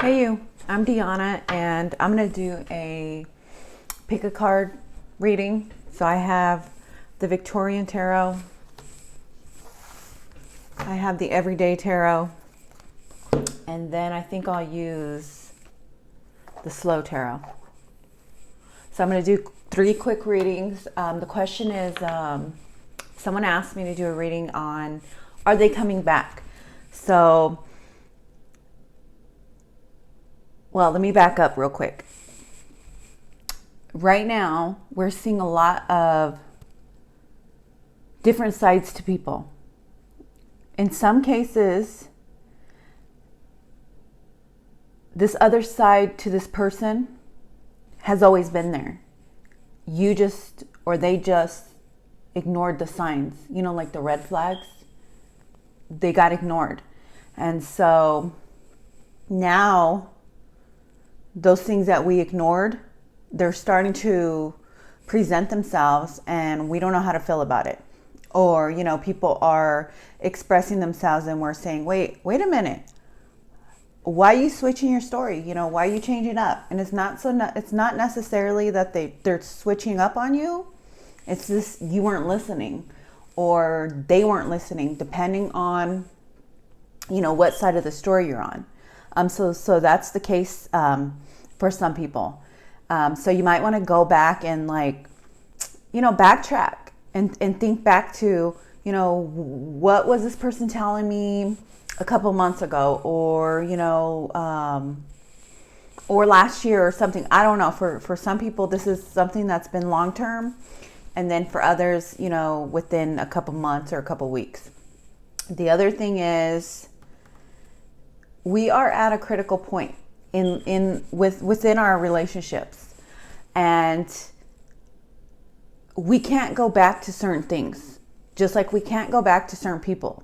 Hey you, I'm Diona and I'm going to do a pick a card reading. So I have the Victorian Tarot, I have the Everyday Tarot, and then I think I'll use the Slow Tarot. So I'm going to do 3 quick readings. The question is, someone asked me to do a reading on, are they coming back? So, well, let me back up real quick. Right now, we're seeing a lot of different sides to people. In some cases, this other side to this person has always been there. You just, or they just ignored the signs, like the red flags. They got ignored. And so now those things that we ignored, they're starting to present themselves and we don't know how to feel about it. Or, people are expressing themselves and we're saying, wait a minute. Why are you switching your story? Why are you changing up? And it's not necessarily that they're switching up on you. It's just you weren't listening or they weren't listening, depending on, what side of the story you're on. So that's the case for some people. So you might want to go back and backtrack and think back to, what was this person telling me a couple months ago, or, or last year or something. I don't know. For some people, this is something that's been long-term. And then for others, within a couple months or a couple weeks. The other thing is, we are at a critical point within our relationships, and we can't go back to certain things, just like we can't go back to certain people.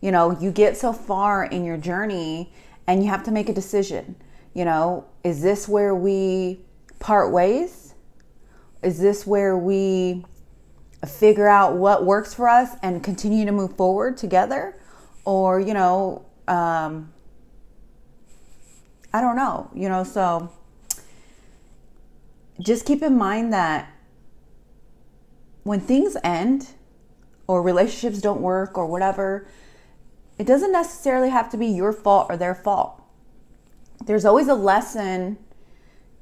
You get so far in your journey and you have to make a decision. Is this where we part ways? Is this where we figure out what works for us and continue to move forward together? Or, I don't know, so just keep in mind that when things end or relationships don't work or whatever, it doesn't necessarily have to be your fault or their fault. There's always a lesson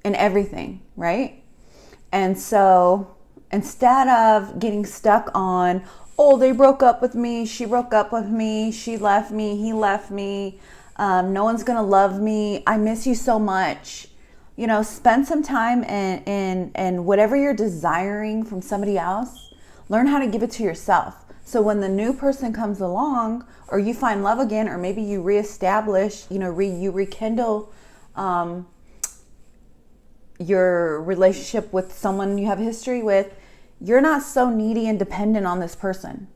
in everything, right? And so instead of getting stuck on, oh, they broke up with me, she broke up with me, she left me, he left me, no one's gonna love me, I miss you so much. Spend some time and whatever you're desiring from somebody else, learn how to give it to yourself. So when the new person comes along, or you find love again, or maybe you reestablish, you rekindle your relationship with someone you have history with, you're not so needy and dependent on this person.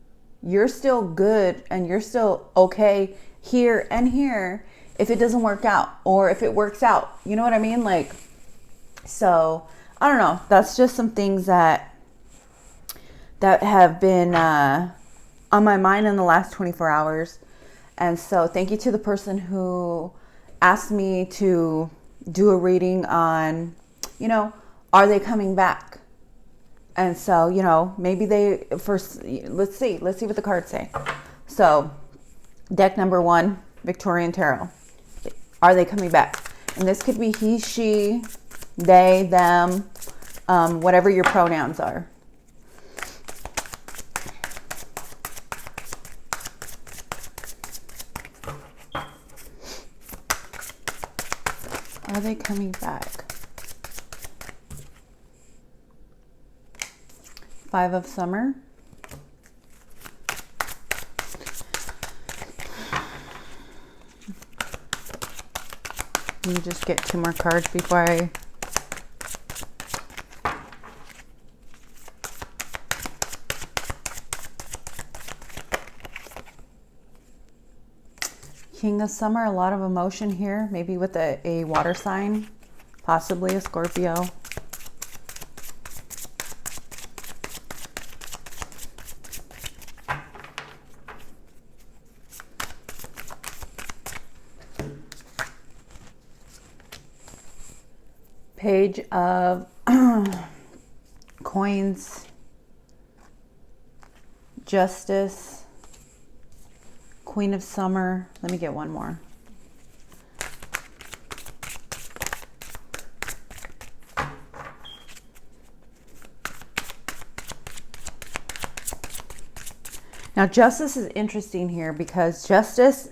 You're still good and you're still okay here and here if it doesn't work out, or if it works out. You know what I mean? So I don't know. That's just some things that have been on my mind in the last 24 hours. And so thank you to the person who asked me to do a reading on, are they coming back? And so, maybe they first, let's see what the cards say. So deck number 1, Victorian Tarot. Are they coming back? And this could be he, she, they, them, whatever your pronouns are. Are they coming back? 5 of Summer. Let me just get 2 more cards before I... King of Summer, a lot of emotion here, maybe with a water sign, possibly a Scorpio. Page of Coins, Justice, Queen of Summer. Let me get one more. Now, justice is interesting here because justice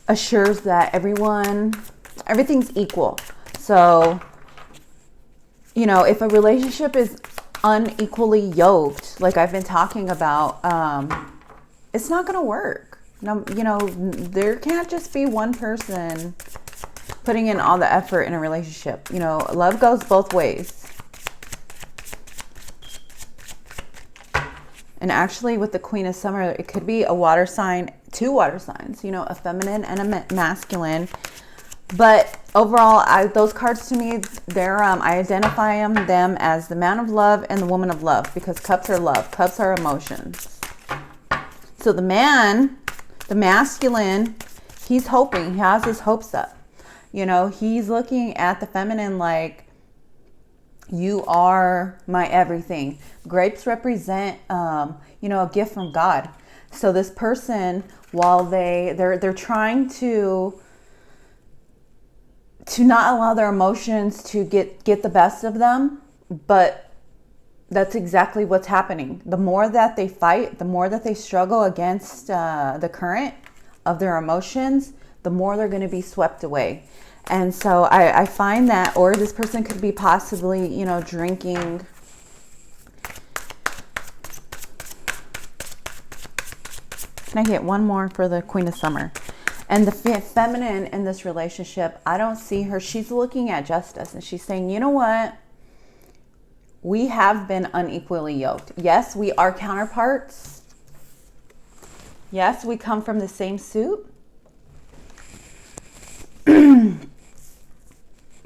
assures that everything's equal. So, you know, if a relationship is unequally yoked, like I've been talking about, it's not going to work. Now, you know, there can't just be one person putting in all the effort in a relationship. You know, love goes both ways. And actually with the Queen of Summer, it could be a water sign, two water signs, you know, a feminine and a masculine. But overall, those cards to me, I identify them as the man of love and the woman of love, because cups are love, cups are emotions. So the man, the masculine, he's hoping, he has his hopes up. You know, he's looking at the feminine like, you are my everything. Grapes represent, you know, a gift from God. So this person, while they're trying to not allow their emotions to get the best of them, but that's exactly what's happening. The more that they fight, the more that they struggle against the current of their emotions, the more they're going to be swept away. And so I find that, or this person could be possibly, you know, drinking. Can I get one more for the Queen of Summer? And the feminine in this relationship, I don't see her. She's looking at justice and she's saying, you know what? We have been unequally yoked. Yes, we are counterparts. Yes, we come from the same suit.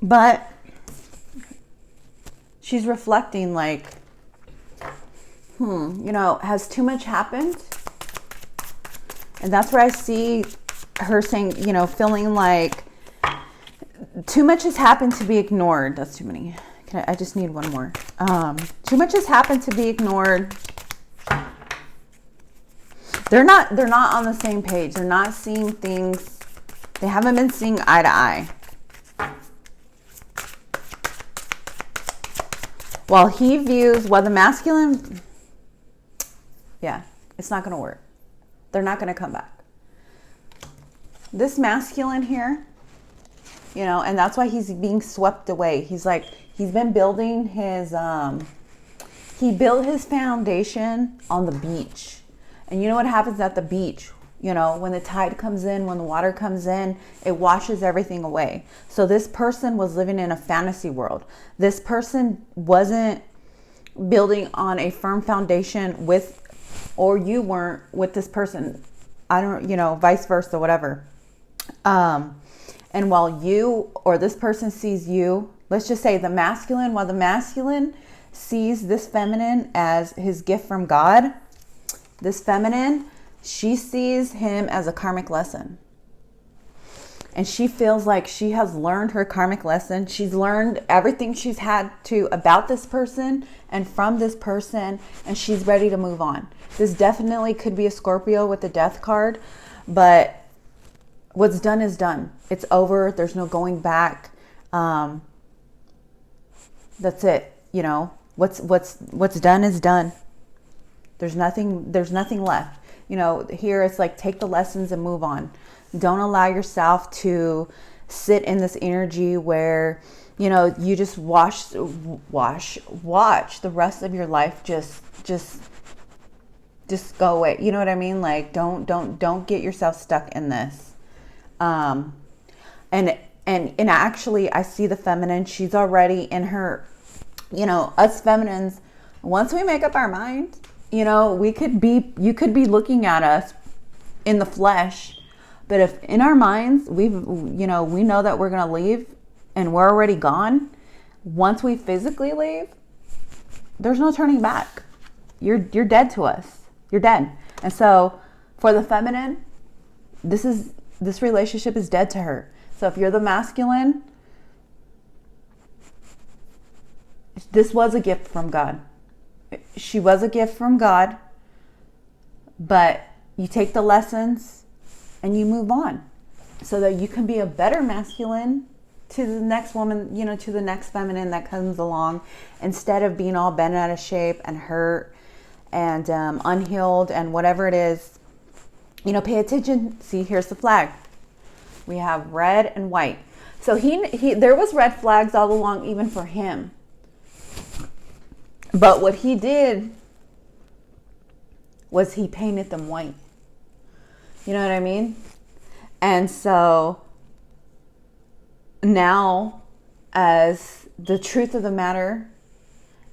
But she's reflecting like, you know, has too much happened? And that's where I see her saying, you know, feeling like too much has happened to be ignored. That's too many. I just need one more. Too much has happened to be ignored. They're not on the same page. They're not seeing things. They haven't been seeing eye to eye. While the masculine, yeah, it's not going to work. They're not going to come back. This masculine here, you know, and that's why he's being swept away. He's like, he's been building he built his foundation on the beach. And you know what happens at the beach? You know, when the tide comes in, when the water comes in, it washes everything away. So this person was living in a fantasy world. This person wasn't building on a firm foundation or you weren't with this person. I don't, you know, vice versa, whatever. And while you or this person sees you, let's just say while the masculine sees this feminine as his gift from God, this feminine, she sees him as a karmic lesson. And she feels like she has learned her karmic lesson. She's learned everything she's had to about this person and from this person, and she's ready to move on. This definitely could be a Scorpio with the Death card, but what's done is done. It's over. There's no going back. That's it. You know, what's done is done. There's nothing left. You know, here it's like take the lessons and move on. Don't allow yourself to sit in this energy where, you know, you just watch the rest of your life just go away. You know what I mean? Like don't get yourself stuck in this. And actually I see the feminine, she's already in her, you know, us feminines, once we make up our mind, you know, you could be looking at us in the flesh, but if in our minds, we know that we're going to leave and we're already gone. Once we physically leave, there's no turning back. You're dead to us. You're dead. And so for the feminine, this relationship is dead to her. So if you're the masculine, this was a gift from God. She was a gift from God, but you take the lessons and you move on so that you can be a better masculine to the next woman, you know, to the next feminine that comes along, instead of being all bent out of shape and hurt and unhealed and whatever it is. You know, pay attention. See, here's the flag. We have red and white. So he there was red flags all along, even for him. But what he did was he painted them white. You know what I mean? And so now, as the truth of the matter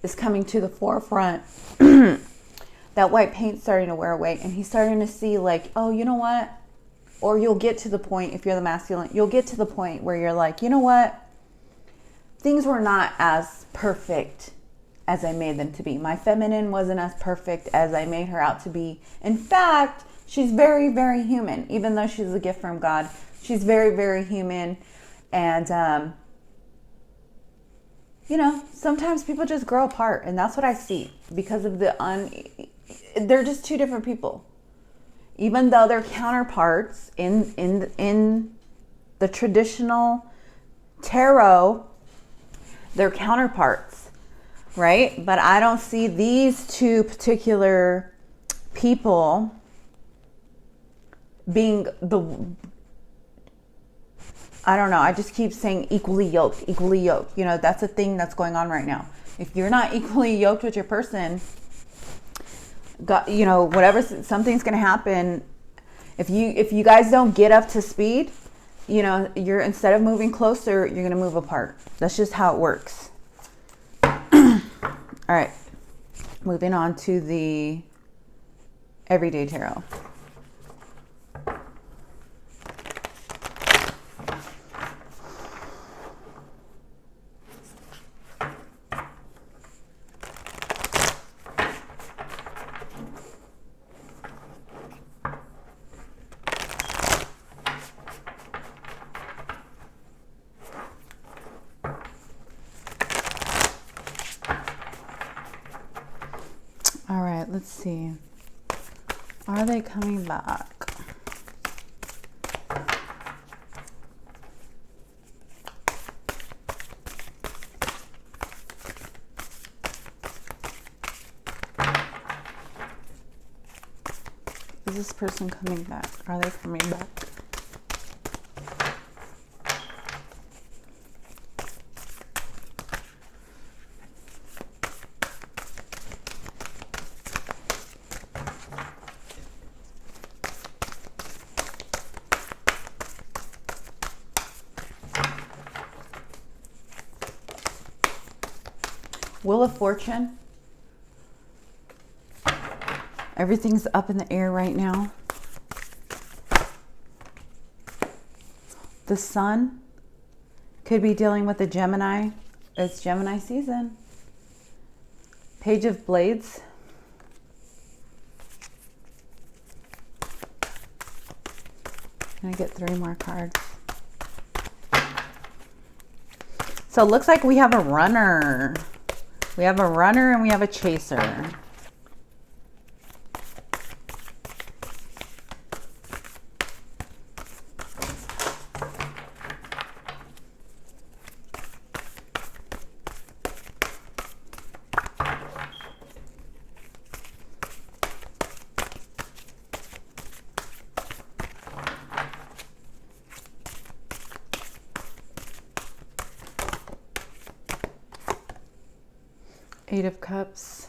is coming to the forefront, that white paint's starting to wear away, and he's starting to see like, oh, you know what? Or you'll get to the point, if you're the masculine, you'll get to the point where you're like, you know what? Things were not as perfect as I made them to be. My feminine wasn't as perfect as I made her out to be. In fact, she's very, very human. Even though she's a gift from God, she's very, very human. And, you know, sometimes people just grow apart. And that's what I see because of they're just two different people. Even though they're counterparts in the traditional tarot, they're counterparts, right? But I don't see these two particular people being I don't know. I just keep saying equally yoked, equally yoked. You know, that's a thing that's going on right now. If you're not equally yoked with your person, you know, whatever, something's going to happen. If you guys don't get up to speed, you know, you're, instead of moving closer, you're going to move apart. That's just how it works. All right. Moving on to the everyday tarot. All right, let's see. Are they coming back? Is this person coming back? Are they coming back? Wheel of Fortune. Everything's up in the air right now. The Sun could be dealing with a Gemini. It's Gemini season. Page of Blades. Can I get 3 more cards? So it looks like we have a runner. We have a runner and we have a chaser. Eight of Cups.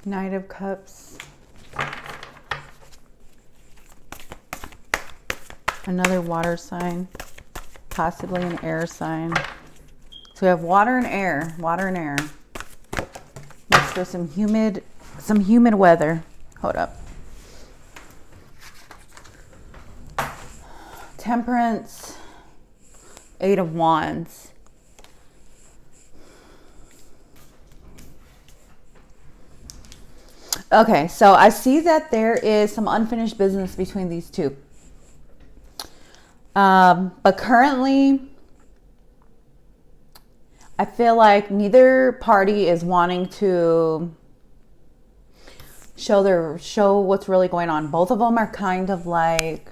Knight of Cups. Another water sign, possibly an air sign. So we have water and air, Makes for some humid weather. Hold up. Temperance, 8 of Wands. Okay, so I see that there is some unfinished business between these two. But currently, I feel like neither party is wanting to show what's really going on. Both of them are kind of like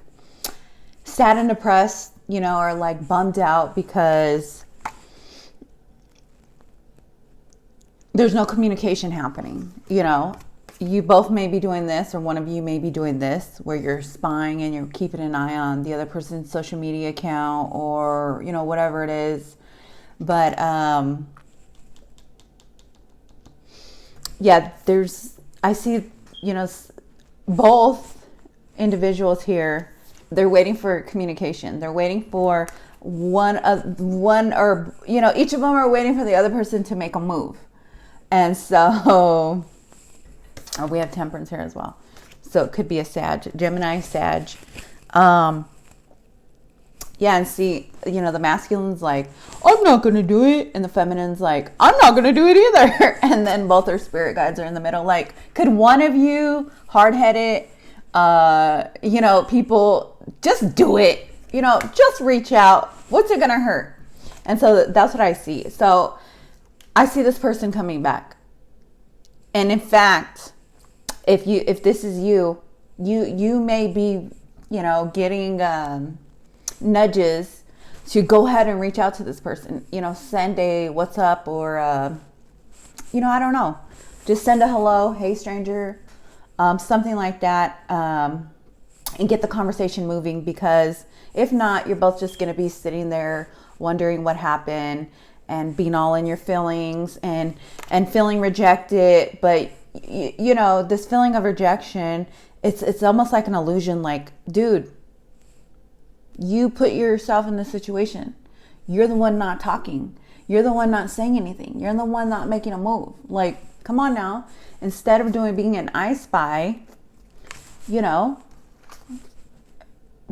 sad and depressed, or like bummed out because there's no communication happening. You both may be doing this, or one of you may be doing this, where you're spying and you're keeping an eye on the other person's social media account, or whatever it is. But yeah, I see both individuals here. They're waiting for communication. They're waiting for one or each of them are waiting for the other person to make a move. And so we have Temperance here as well. So it could be a Gemini Sag. Yeah, and see, the masculine's like, I'm not going to do it. And the feminine's like, I'm not going to do it either. And then both their spirit guides are in the middle. Like, could one of you, hard-headed, people, just do it. Just reach out. What's it going to hurt? And so that's what I see. So I see this person coming back. And in fact, if this is you may be, getting nudges to go ahead and reach out to this person. Send a what's up, or I don't know. Just send a hello, hey stranger, something like that, and get the conversation moving, because if not, you're both just going to be sitting there wondering what happened and being all in your feelings and feeling rejected. But this feeling of rejection, it's almost like an illusion. Like, dude, you put yourself in this situation. You're the one not talking. You're the one not saying anything. You're the one not making a move. Like, come on now. Instead of being an I spy,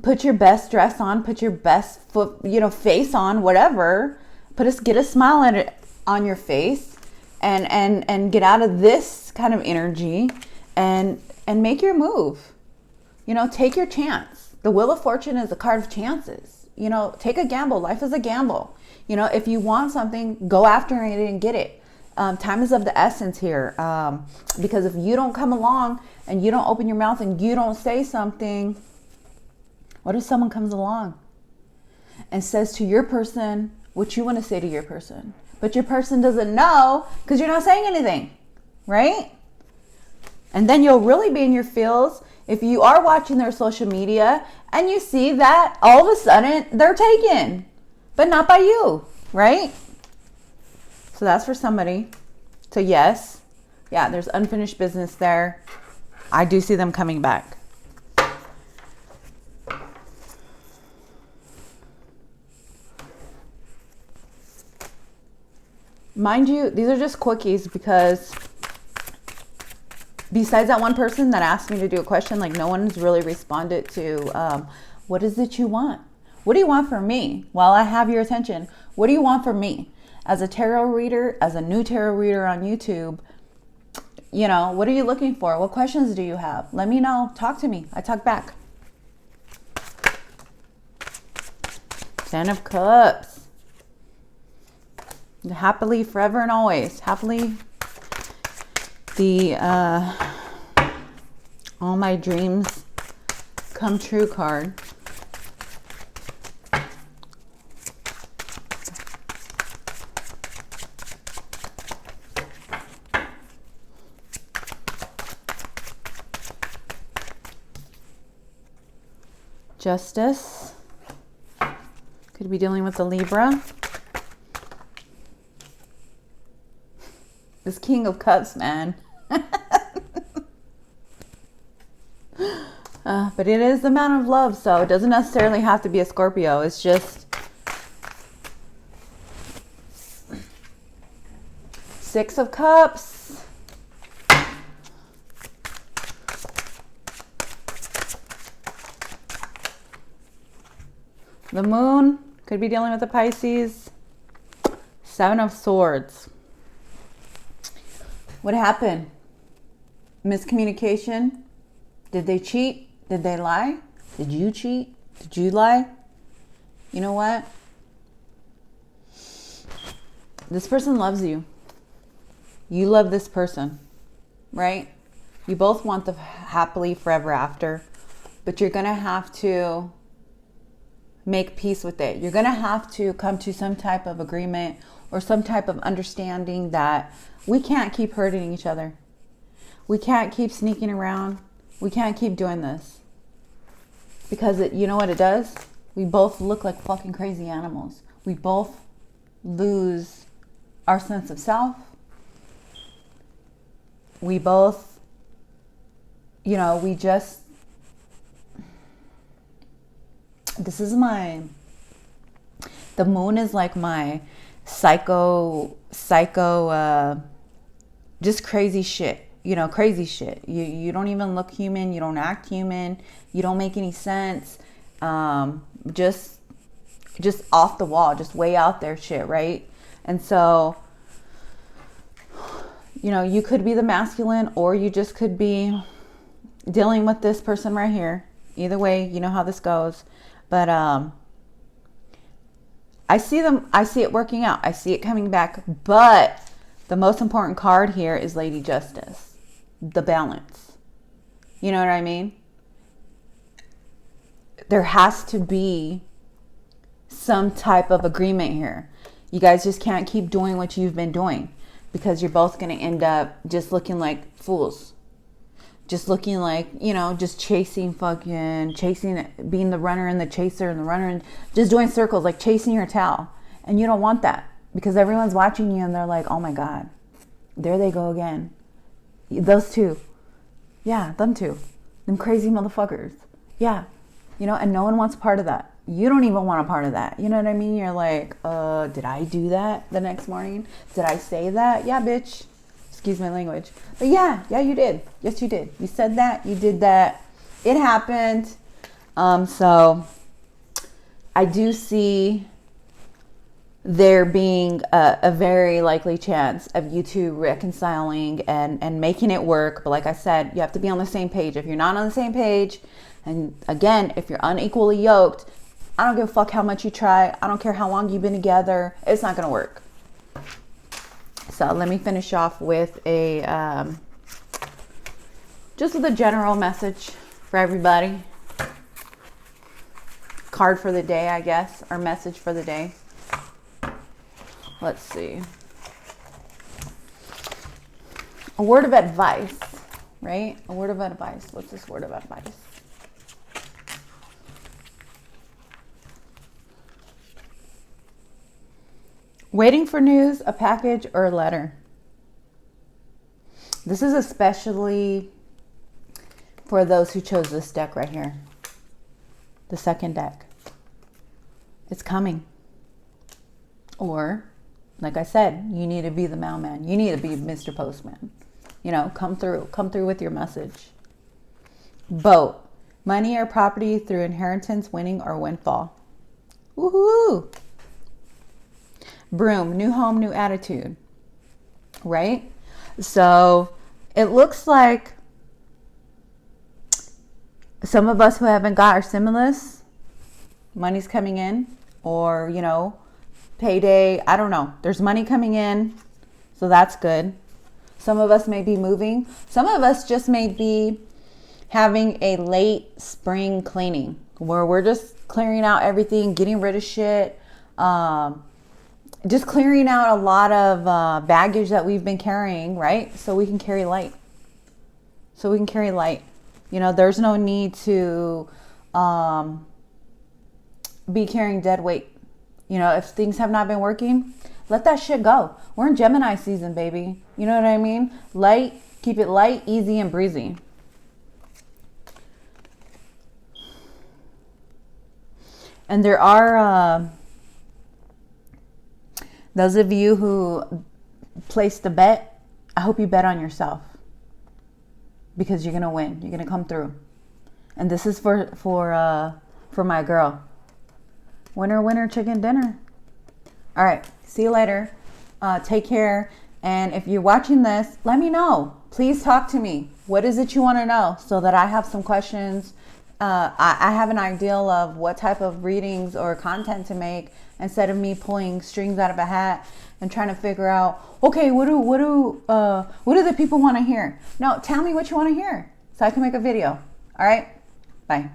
put your best dress on, put your best face on, whatever. Get a smile on your face, and get out of this kind of energy, and make your move. Take your chance. The Wheel of Fortune is a card of chances. Take a gamble. Life is a gamble. If you want something, go after it and get it. Time is of the essence here. Because if you don't come along and you don't open your mouth and you don't say something, what if someone comes along and says to your person what you want to say to your person, but your person doesn't know because you're not saying anything, right? And then you'll really be in your feels if you are watching their social media and you see that all of a sudden they're taken, but not by you, right? So that's for somebody. So yes, yeah, there's unfinished business there. I do see them coming back. Mind you, these are just quickies, because besides that one person that asked me to do a question, like, no one's really responded to what is it you want? What do you want from me? While I have your attention, what do you want from me? As a tarot reader, as a new tarot reader on YouTube, what are you looking for? What questions do you have? Let me know. Talk to me. I talk back. Ten of Cups. Happily forever and always. Happily. The all my dreams come true card. Justice. Could be dealing with the Libra. This King of Cups, man. But it is the man of love, so it doesn't necessarily have to be a Scorpio. It's just Six of Cups. The Moon could be dealing with the Pisces. Seven of Swords. What happened? Miscommunication? Did they cheat? Did they lie? Did you cheat? Did you lie? you know what? This person loves you. You love this person, right? You both want the happily forever after, but you're going to have to make peace with it. You're going to have to come to some type of agreement or some type of understanding that we can't keep hurting each other. We can't keep sneaking around. We can't keep doing this. Because you know what it does? We both look like fucking crazy animals. We both lose our sense of self. We both, we just, the moon is like my psycho, just crazy shit, crazy shit. You don't even look human. You don't act human. You don't make any sense. Just off the wall, just way out there shit, right? And so, you could be the masculine, or you just could be dealing with this person right here. Either way, you know how this goes. But I see it working out. I see it coming back. But the most important card here is Lady Justice. The balance. You know what I mean? There has to be some type of agreement here. You guys just can't keep doing what you've been doing, because you're both going to end up just looking like fools. Just looking like, just chasing, being the runner and the chaser and the runner, and just doing circles, like chasing your tail. And you don't want that, because everyone's watching you and they're like, oh my God, there they go again. Those two. Yeah, them two. Them crazy motherfuckers. Yeah. And no one wants part of that. You don't even want a part of that. You know what I mean? You're like, did I do that the next morning? Did I say that? Yeah, bitch. Excuse my language. But yeah, you did. Yes, you did. You said that. You did that. It happened. So I do see there being a very likely chance of you two reconciling and making it work. But like I said, you have to be on the same page. If you're not on the same page, and again, if you're unequally yoked, I don't give a fuck how much you try. I don't care how long you've been together. It's not going to work. So let me finish off with just with a general message for everybody. Card for the day, I guess, or message for the day. Let's see. A word of advice, right? A word of advice. What's this word of advice? Waiting for news, a package, or a letter. This is especially for those who chose this deck right here. The second deck. It's coming. Or, like I said, you need to be the mailman. You need to be Mr. Postman. Come through with your message. Boat. Money or property through inheritance, winning, or windfall. Woohoo! Broom, new home, new attitude, right? So it looks like some of us who haven't got our stimulus, money's coming in, or, payday, I don't know. There's money coming in, so that's good. Some of us may be moving. Some of us just may be having a late spring cleaning where we're just clearing out everything, getting rid of shit, just clearing out a lot of baggage that we've been carrying, right? So we can carry light. There's no need to be carrying dead weight. If things have not been working, let that shit go. We're in Gemini season, baby. You know what I mean? Light, keep it light, easy, and breezy. And there are those of you who placed a bet, I hope you bet on yourself, because you're gonna win. You're gonna come through. And this is for my girl. Winner, winner, chicken dinner. All right. See you later. Take care. And if you're watching this, let me know. Please talk to me. What is it you want to know, so that I have some questions I have an ideal of what type of readings or content to make, instead of me pulling strings out of a hat and trying to figure out, okay, what do the people want to hear? No, tell me what you want to hear so I can make a video. All right, bye.